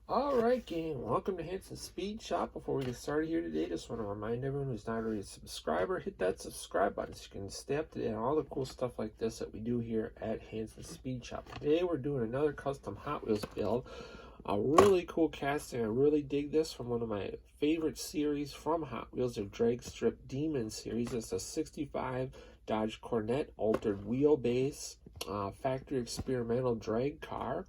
Alright gang, welcome to Hansens Speed Shop. Before we get started here today, just want to remind everyone who's not already a subscriber, hit that subscribe button so you can stay up to date on all the cool stuff like this that we do here at Hansens Speed Shop. Today we're doing another custom Hot Wheels build. A really cool casting. I really dig this from one of my favorite series from Hot Wheels, their Drag Strip Demon series. It's a 65 Dodge Coronet altered wheelbase factory experimental drag car.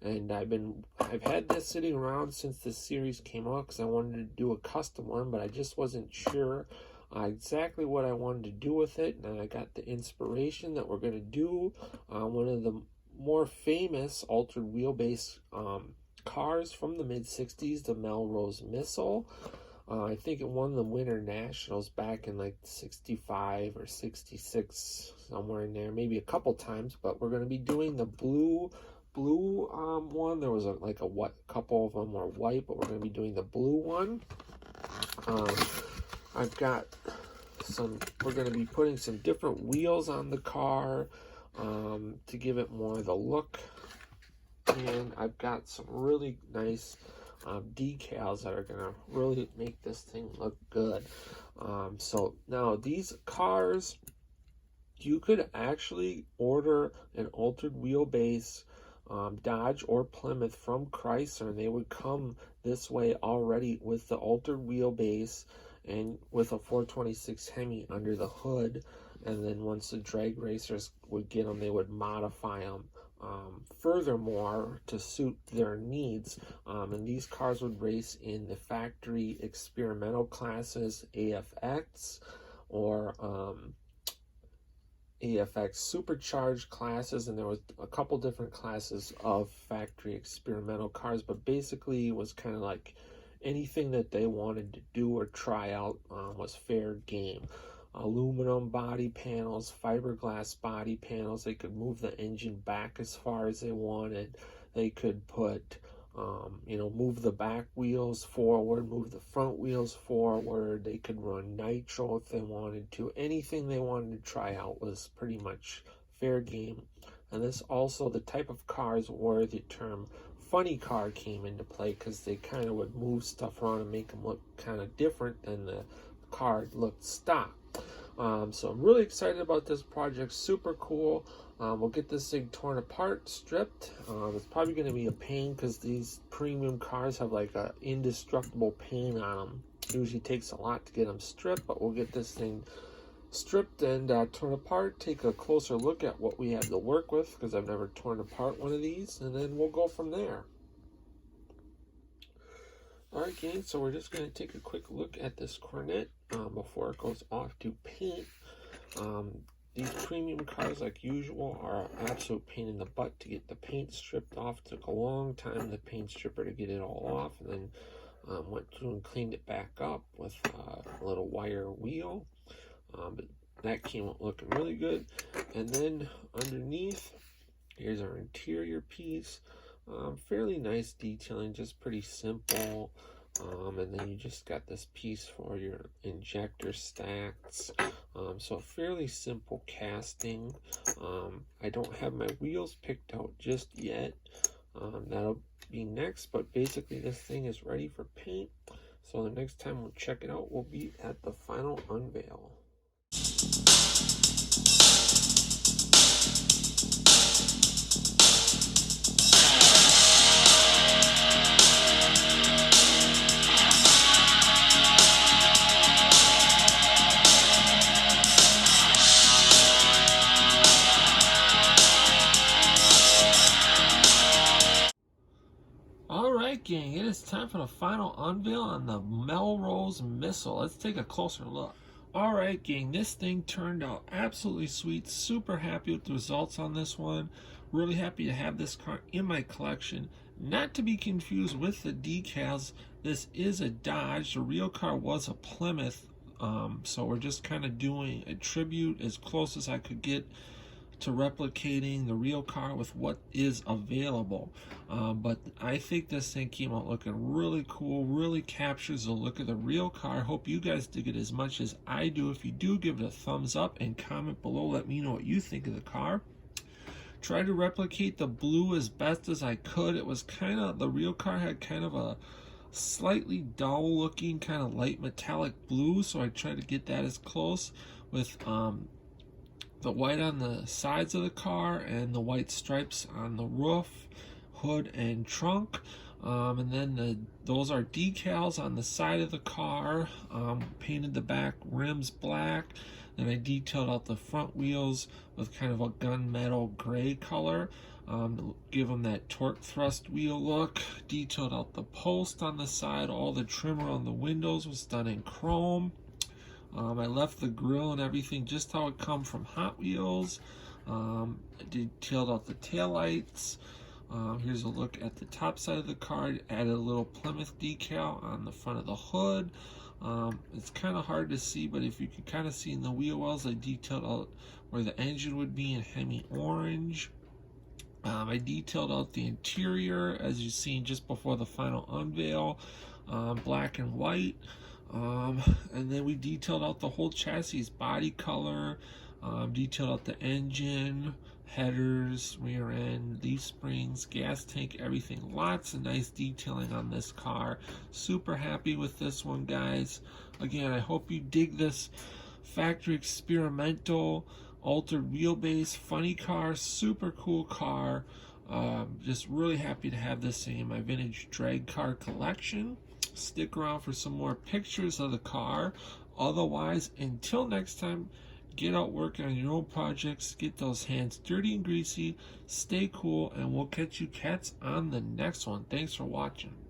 And I've had this sitting around since this series came out because I wanted to do a custom one, but I just wasn't sure exactly what I wanted to do with it. And I got the inspiration that we're going to do one of the more famous altered wheelbase cars from the mid-60s, the Melrose Missile. I think it won the Winter Nationals back in like 65 or 66, somewhere in there, maybe a couple times. But we're going to be doing the blue one. There was a couple of them were white, but we're going to be doing the blue one. I've got we're going to be putting some different wheels on the car to give it more of the look, and I've got some really nice decals that are going to really make this thing look good. So now these cars, you could actually order an altered wheelbase Dodge or Plymouth from Chrysler, and they would come this way already with the altered wheelbase and with a 426 Hemi under the hood. And then once the drag racers would get them, they would modify them furthermore to suit their needs. And these cars would race in the factory experimental classes, AFX, or AFX supercharged classes, and there was a couple different classes of factory experimental cars, but basically it was kind of like anything that they wanted to do or try out was fair game. Aluminum body panels, fiberglass body panels. They could move the engine back as far as they wanted. They could put move the back wheels forward, move the front wheels forward. They could run nitro if they wanted to. Anything they wanted to try out was pretty much fair game. And this also, the type of cars where the term funny car came into play, because they kind of would move stuff around and make them look kind of different than the car looked stock. So I'm really excited about this project. Super cool. We'll get this thing torn apart, stripped. It's probably going to be a pain because these premium cars have like a indestructible paint on them. It usually takes a lot to get them stripped, but we'll get this thing stripped and torn apart, take a closer look at what we have to work with, because I've never torn apart one of these, and then we'll go from there. Alright gang, so we're just going to take a quick look at this Coronet before it goes off to paint. These premium cars, like usual, are an absolute pain in the butt to get the paint stripped off. It took a long time, the paint stripper, to get it all off, and then went through and cleaned it back up with a little wire wheel. But that came out looking really good. And then underneath, here's our interior piece. Fairly nice detailing, just pretty simple. And then you just got this piece for your injector stacks. So fairly simple casting. I don't have my wheels picked out just yet. That'll be next, but basically this thing is ready for paint. So the next time we'll check it out will be at the final unveil. Alright gang, it is time for the final unveil on the Melrose Missile. Let's take a closer look. Alright gang, this thing turned out absolutely sweet. Super happy with the results on this one. Really happy to have this car in my collection. Not to be confused with the decals, this is a Dodge. The real car was a Plymouth. So we're just kind of doing a tribute as close as I could get to replicating the real car with what is available. But I think this thing came out looking really cool, really captures the look of the real car. Hope you guys dig it as much as I do. If you do, give it a thumbs up and comment below. Let me know what you think of the car. Tried to replicate the blue as best as I could. It was kind of, the real car had kind of a slightly dull looking kind of light metallic blue, so I tried to get that as close with the white on the sides of the car and the white stripes on the roof, hood, and trunk. And then those are decals on the side of the car. Painted the back rims black. Then I detailed out the front wheels with kind of a gunmetal gray color. Give them that torque thrust wheel look. Detailed out the post on the side. All the trim around the windows was done in chrome. I left the grill and everything just how it come from Hot Wheels. I detailed out the taillights. Here's a look at the top side of the car. Added a little Plymouth decal on the front of the hood. It's kind of hard to see, but if you can kind of see in the wheel wells, I detailed out where the engine would be in Hemi orange. I detailed out the interior, as you've seen just before the final unveil, black and white. And then we detailed out the whole chassis, body color, detailed out the engine, headers, rear end, leaf springs, gas tank, everything. Lots of nice detailing on this car. Super happy with this one, guys. Again, I hope you dig this factory experimental altered wheelbase funny car. Super cool car. Just really happy to have this in my vintage drag car collection. Stick around for some more pictures of the car. Otherwise, until next time, get out working on your own projects, get those hands dirty and greasy, stay cool, and we'll catch you cats on the next one. Thanks for watching.